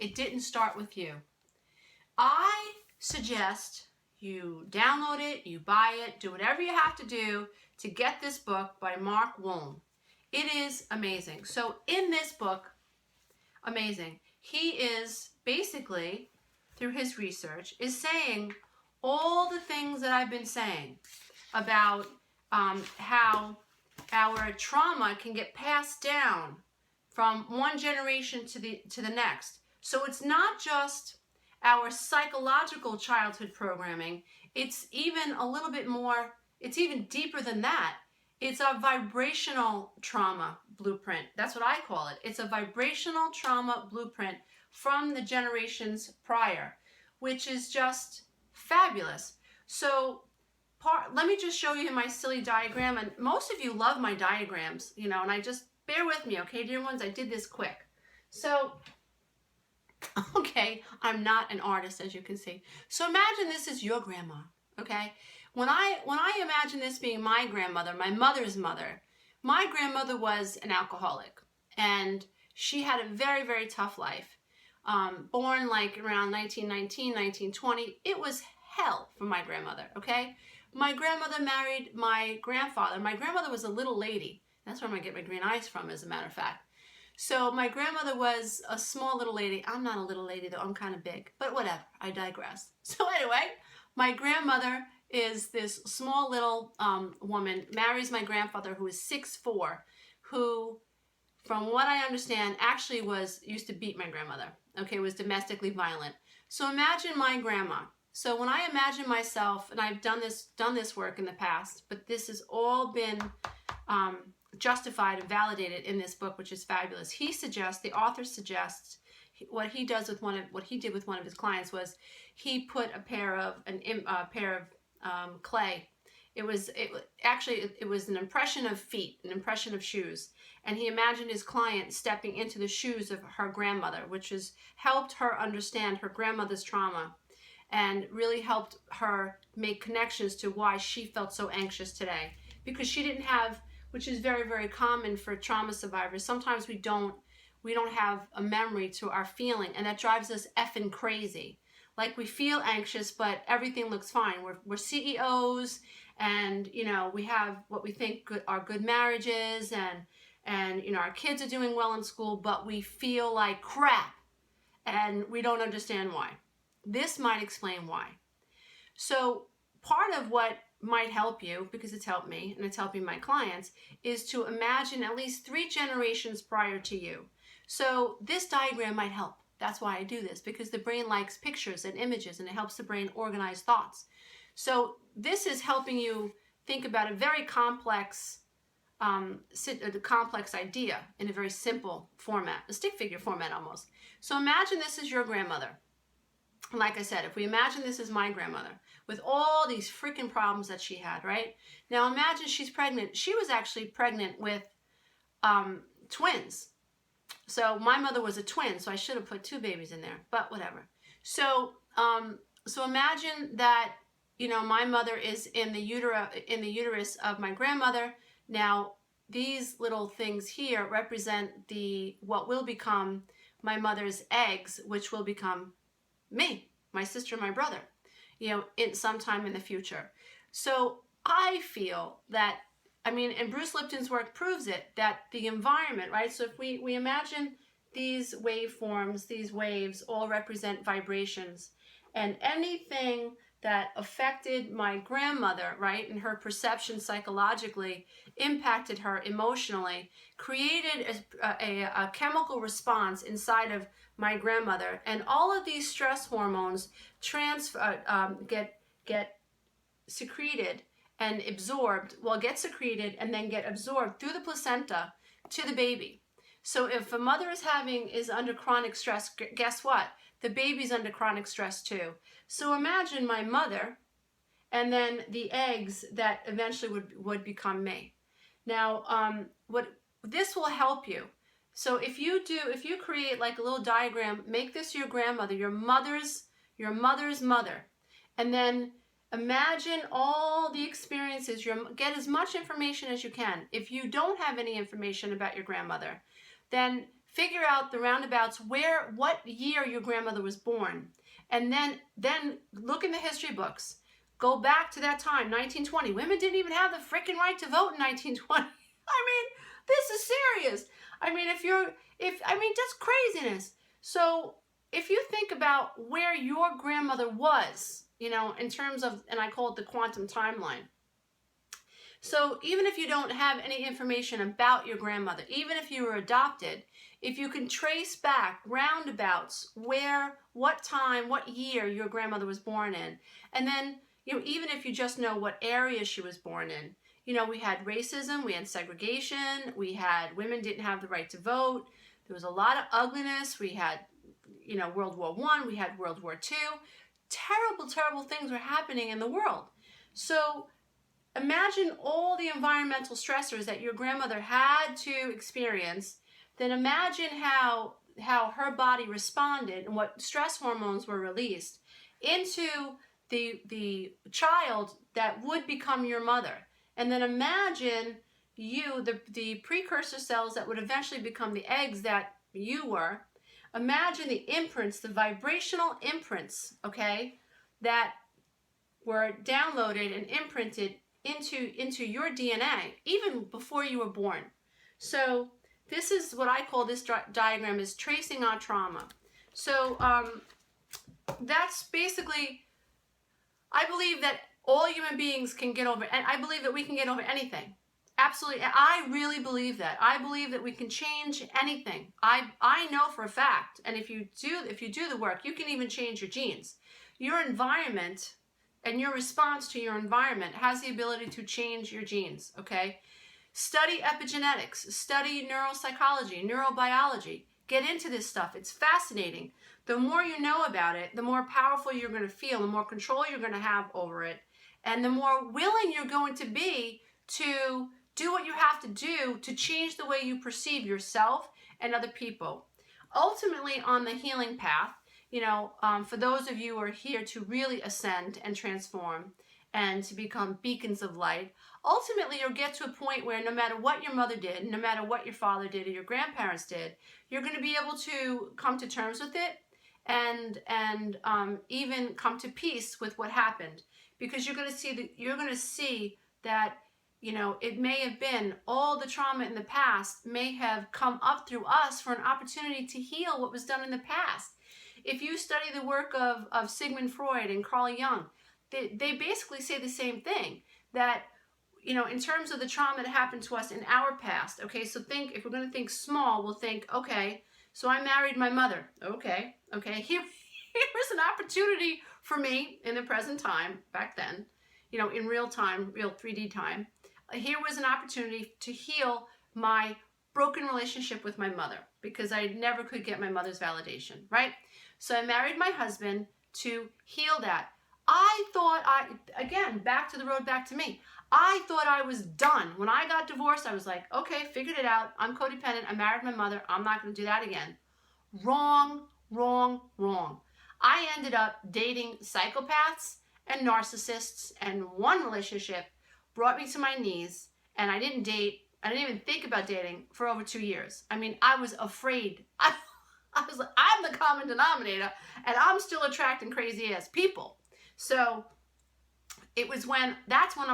It didn't start with you. I suggest you download it, you buy it, do whatever you have to do to get this book by Mark Wolynn. It is amazing. So in this book, amazing, he is basically, through his research, is saying all the things that I've been saying about how our trauma can get passed down from one generation to the next. So it's not just our psychological childhood programming, it's even a little bit more, it's even deeper than that. It's a vibrational trauma blueprint. That's what I call it. It's a vibrational trauma blueprint from the generations prior, which is just fabulous. So let me just show you my silly diagram. And most of you love my diagrams, you know, and I just, bear with me, okay, dear ones, I did this quick. So, okay, I'm not an artist, as you can see. So imagine this is your grandma, okay? When I imagine this being my grandmother, my mother's mother, my grandmother was an alcoholic, and she had a very, very tough life. Born like around 1919, 1920, it was hell for my grandmother, okay? My grandmother married my grandfather. My grandmother was a little lady. That's where I get my green eyes from, as a matter of fact. So my grandmother was a small little lady. I'm not a little lady, though. I'm kind of big. But whatever. I digress. So anyway, my grandmother is this small little woman, marries my grandfather, who is 6'4", who, from what I understand, actually used to beat my grandmother. Okay, was domestically violent. So imagine my grandma. So when I imagine myself, and I've done this work in the past, but this has all been justified and validated in this book, which is fabulous. He suggests, the author suggests, what he did with one of his clients was he put a pair of clay. It was an impression of feet, an impression of shoes, and he imagined his client stepping into the shoes of her grandmother, which has helped her understand her grandmother's trauma and really helped her make connections to why she felt so anxious today, because she didn't have, which is very, very common for trauma survivors. Sometimes we don't have a memory to our feeling, and that drives us effing crazy. Like, we feel anxious, but everything looks fine. We're CEOs, and you know, we have what we think are good marriages, and you know, our kids are doing well in school, but we feel like crap, and we don't understand why. This might explain why. So part of what might help you, because it's helped me and it's helping my clients, is to imagine at least 3 generations prior to you. So this diagram might help. That's why I do this, because the brain likes pictures and images, and it helps the brain organize thoughts. So this is helping you think about a very complex idea in a very simple format, a stick figure format almost. So imagine this is your grandmother. Like I said, if we imagine this is my grandmother with all these freaking problems that she had, right? Now imagine she's pregnant. She was actually pregnant with twins. So my mother was a twin, so I should have put 2 babies in there, but whatever. So so imagine that, you know, my mother is in the uterus of my grandmother. Now these little things here represent what will become my mother's eggs, which will become me, my sister, my brother, you know, sometime in the future. So I feel that, I mean, and Bruce Lipton's work proves it, that the environment, right? So if we imagine these waveforms, these waves all represent vibrations, and anything that affected my grandmother, right, and her perception psychologically, impacted her emotionally, created a chemical response inside of my grandmother, and all of these stress hormones get secreted and absorbed, get secreted and then get absorbed through the placenta to the baby. So if a mother is under chronic stress, guess what? The baby's under chronic stress too. So imagine my mother and then the eggs that eventually would become me. Now, this will help you. So if you create like a little diagram, make this your grandmother, your mother's mother, and then imagine all the experiences, get as much information as you can. If you don't have any information about your grandmother, then figure out the roundabouts what year your grandmother was born, and then look in the history books. Go back to that time, 1920. Women didn't even have the freaking right to vote in 1920. I mean, this is serious. I mean, that's craziness. So if you think about where your grandmother was, in terms of, and I call it the quantum timeline. So even if you don't have any information about your grandmother, even if you were adopted, if you can trace back roundabouts what time, what year your grandmother was born in, and then, even if you just know what area she was born in, we had racism, we had segregation, women didn't have the right to vote, there was a lot of ugliness, we had, World War I, we had World War II, terrible, terrible things were happening in the world. So imagine all the environmental stressors that your grandmother had to experience, then imagine how her body responded and what stress hormones were released into the child that would become your mother. And then imagine the precursor cells that would eventually become the eggs that you were. Imagine the imprints, the vibrational imprints, okay, that were downloaded and imprinted into your DNA even before you were born. So this is what I call, this diagram is tracing our trauma. So that's basically, I believe that all human beings can get over, and I believe that we can get over anything. Absolutely. I really believe that. I believe that we can change anything. I know for a fact, and if you do the work, you can even change your genes. Your environment and your response to your environment has the ability to change your genes, okay? Study epigenetics, study neuropsychology, neurobiology. Get into this stuff. It's fascinating. The more you know about it, the more powerful you're going to feel, the more control you're going to have over it, and the more willing you're going to be to do what you have to do to change the way you perceive yourself and other people. Ultimately, on the healing path, for those of you who are here to really ascend and transform and to become beacons of light, ultimately you'll get to a point where no matter what your mother did, no matter what your father did or your grandparents did, you're going to be able to come to terms with it and even come to peace with what happened, because you're going to see that it may have been all the trauma in the past may have come up through us for an opportunity to heal what was done in the past. If you study the work of Sigmund Freud and Carl Jung, they basically say the same thing, that, in terms of the trauma that happened to us in our past, okay, so if we're going to think small, we'll think, okay, so I married my mother, okay, here was an opportunity for me in the present time, back then, in real time, real 3D time, here was an opportunity to heal my broken relationship with my mother, because I never could get my mother's validation, right? So I married my husband to heal that. I thought again, back to the road, back to me. I thought I was done. When I got divorced, I was like, okay, figured it out. I'm codependent. I married my mother. I'm not going to do that again. Wrong, wrong, wrong. I ended up dating psychopaths and narcissists, and one relationship brought me to my knees, and I didn't even think about dating for over 2 years. I mean, I was afraid. I was like, I'm the common denominator, and I'm still attracting crazy ass people. So that's when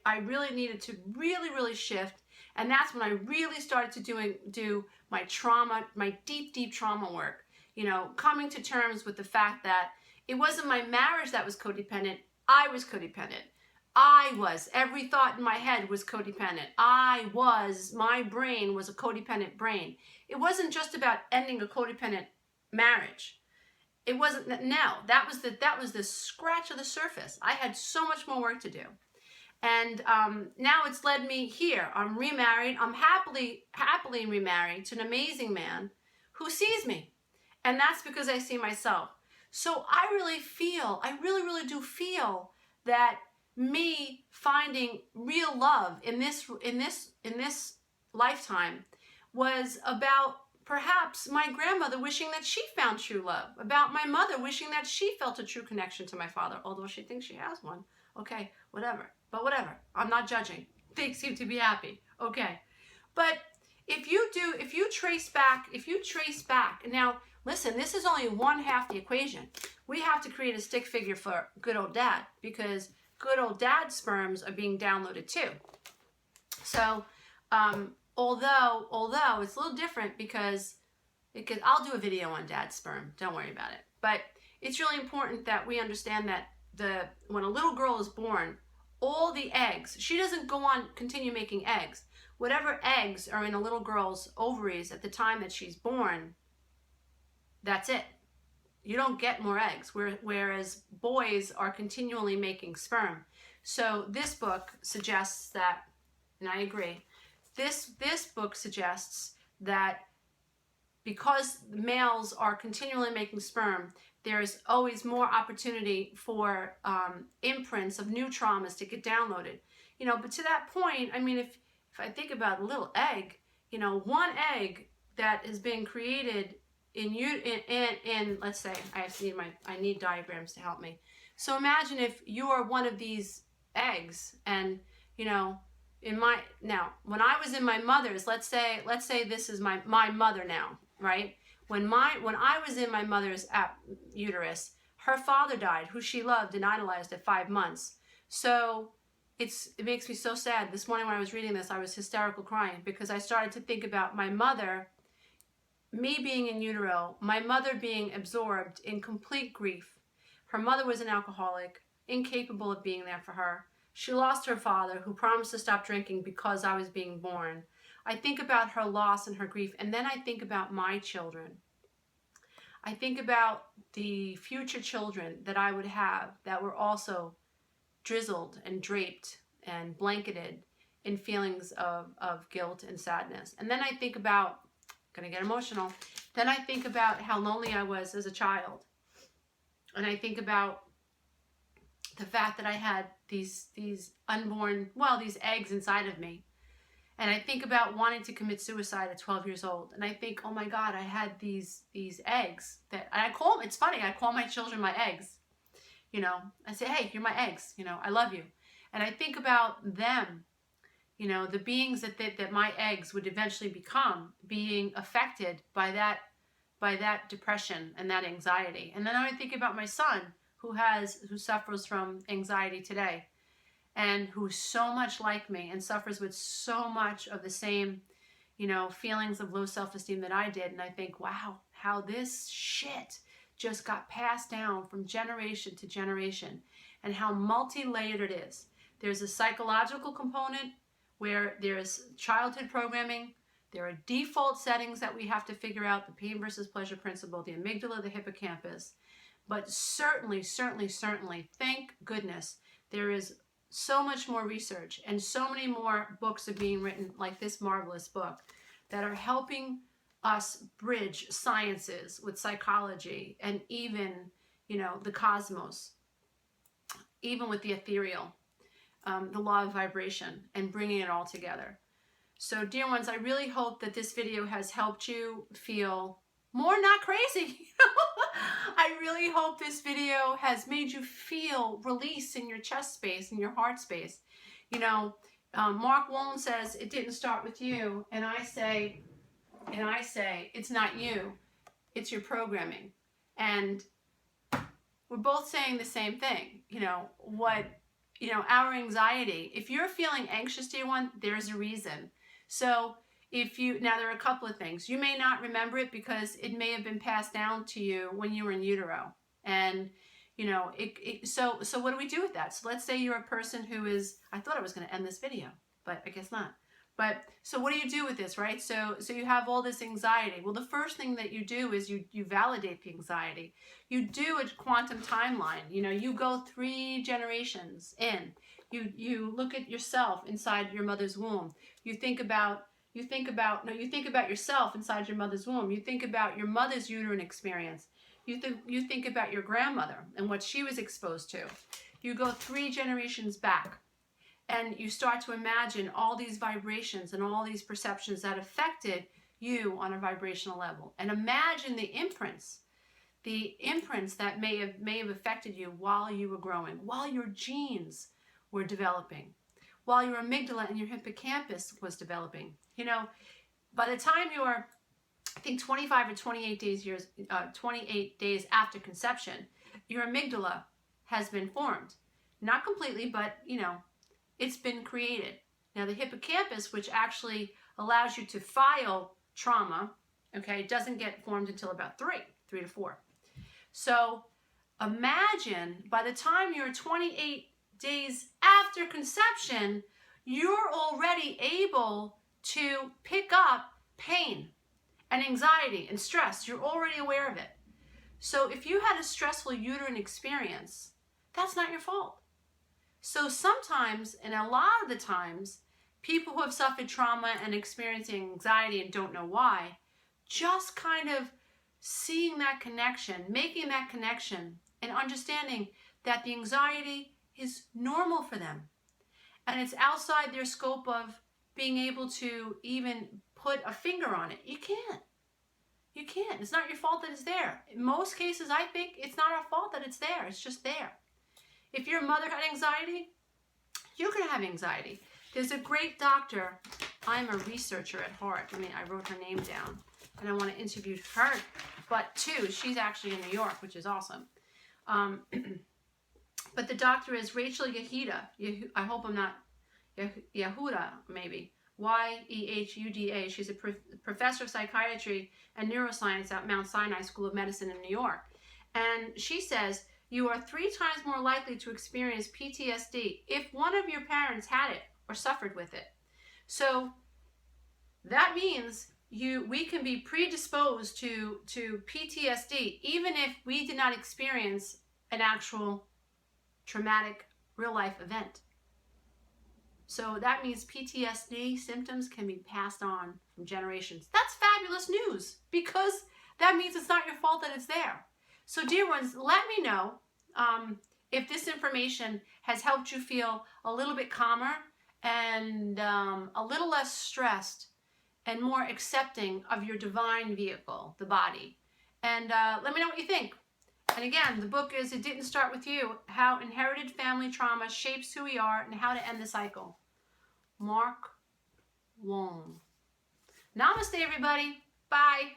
I really needed to really shift, and that's when I really started to do my trauma, my deep trauma work. Coming to terms with the fact that it wasn't my marriage that was codependent. I was codependent. Every thought in my head was codependent. My brain was a codependent brain. It wasn't just about ending a codependent marriage. It wasn't, no, that was the scratch of the surface. I had so much more work to do. And now it's led me here. I'm remarried. I'm happily remarried to an amazing man who sees me. And that's because I see myself. So I really do feel that me finding real love in this lifetime was about perhaps my grandmother wishing that she found true love, about my mother wishing that she felt a true connection to my father, although she thinks she has one. Okay, whatever. But whatever. I'm not judging. They seem to be happy. Okay. But if you trace back, now listen, this is only one half the equation. We have to create a stick figure for good old dad, because good old dad's sperms are being downloaded too. So, although it's a little different because I'll do a video on dad's sperm. Don't worry about it. But it's really important that we understand that when a little girl is born, all the eggs, she doesn't go on continue making eggs. Whatever eggs are in a little girl's ovaries at the time that she's born, that's it. You don't get more eggs, whereas boys are continually making sperm. So this book suggests that, and I agree, this book suggests that because males are continually making sperm, there's always more opportunity for imprints of new traumas to get downloaded. You know, but to that point, I mean, if I think about a little egg, you know, one egg that has been created in let's say, I need diagrams to help me. So imagine if you are one of these eggs, and you know, when I was in my mother's, let's say this is my mother now, right? When I was in my mother's uterus, her father died, who she loved and idolized at 5 months. So it makes me so sad. This morning when I was reading this, I was hysterical crying, because I started to think about my mother, me being in utero, my mother being absorbed in complete grief. Her mother was an alcoholic, incapable of being there for her. She lost her father, who promised to stop drinking because I was being born. I think about her loss and her grief, and then I think about my children. I think about the future children that I would have that were also drizzled and draped and blanketed in feelings of guilt and sadness. And then I think about, gonna get emotional, then I think about how lonely I was as a child. And I think about the fact that I had these unborn, well, these eggs inside of me. And I think about wanting to commit suicide at 12 years old. And I think, oh my God, I had these eggs that, and it's funny, I call my children my eggs. You know, I say, hey, you're my eggs, you know, I love you. And I think about them, you know, the beings that my eggs would eventually become, being affected by that depression and that anxiety. And then I would think about my son, who suffers from anxiety today, and who's so much like me and suffers with so much of the same, you know, feelings of low self-esteem that I did. And I think, wow, how this shit just got passed down from generation to generation, and how multi-layered it is. There's a psychological component where there's childhood programming. There are default settings that we have to figure out, the pain versus pleasure principle, the amygdala, the hippocampus. But certainly, thank goodness, there is so much more research and so many more books are being written, like this marvelous book, that are helping us bridge sciences with psychology and even, you know, the cosmos, even with the ethereal, the law of vibration, and bringing it all together. So, dear ones, I really hope that this video has helped you feel more not crazy. I really hope this video has made you feel release in your chest space, in your heart space. You know, Mark Wolynn says it didn't start with you, and I say it's not you, it's your programming. And we're both saying the same thing. You know, our anxiety, if you're feeling anxious, dear one, there's a reason. So now there are a couple of things. You may not remember it because it may have been passed down to you when you were in utero. And, you know, so what do we do with that? So let's say you're a person who is, I thought I was going to end this video, but I guess not. But so what do you do with this, right? So you have all this anxiety. Well, the first thing that you do is you validate the anxiety. You do a quantum timeline. You know, you go 3 generations in. You look at yourself inside your mother's womb. You think about yourself inside your mother's womb. You think about your mother's uterine experience. You think about your grandmother and what she was exposed to. You go 3 generations back, and you start to imagine all these vibrations and all these perceptions that affected you on a vibrational level. And imagine the imprints that may have affected you while you were growing, while your genes were developing, while your amygdala and your hippocampus was developing. You know, By the time you're, I think 25 or 28 days after conception, your amygdala has been formed. Not completely, but you know, it's been created. Now the hippocampus, which actually allows you to file trauma, okay, doesn't get formed until about 3 to 4. So imagine by the time you're 28 days after conception, you're already able to pick up pain and anxiety and stress. You're already aware of it. So if you had a stressful uterine experience, that's not your fault. So sometimes, and a lot of the times, people who have suffered trauma and experiencing anxiety and don't know why, just kind of seeing that connection, making that connection, and understanding that the anxiety is normal for them. And it's outside their scope of being able to even put a finger on it. You can't. You can't. It's not your fault that it's there. In most cases, I think it's not our fault that it's there. It's just there. If your mother had anxiety, you're going to have anxiety. There's a great doctor. I'm a researcher at heart. I mean, I wrote her name down, and I want to interview her. But too, she's actually in New York, which is awesome. But the doctor is Rachel Yehuda. I hope I'm not Yehuda, maybe. Yehuda. She's a professor of psychiatry and neuroscience at Mount Sinai School of Medicine in New York. And she says, you are 3 times more likely to experience PTSD if one of your parents had it or suffered with it. So that means we can be predisposed to PTSD even if we did not experience an actual traumatic real-life event. So that means PTSD symptoms can be passed on from generations. That's fabulous news, because that means it's not your fault that it's there. So dear ones, let me know if this information has helped you feel a little bit calmer and a little less stressed and more accepting of your divine vehicle, the body. And let me know what you think. And again, the book is It Didn't Start With You, How Inherited Family Trauma Shapes Who We Are and How to End the Cycle. Mark Wolynn. Namaste, everybody. Bye.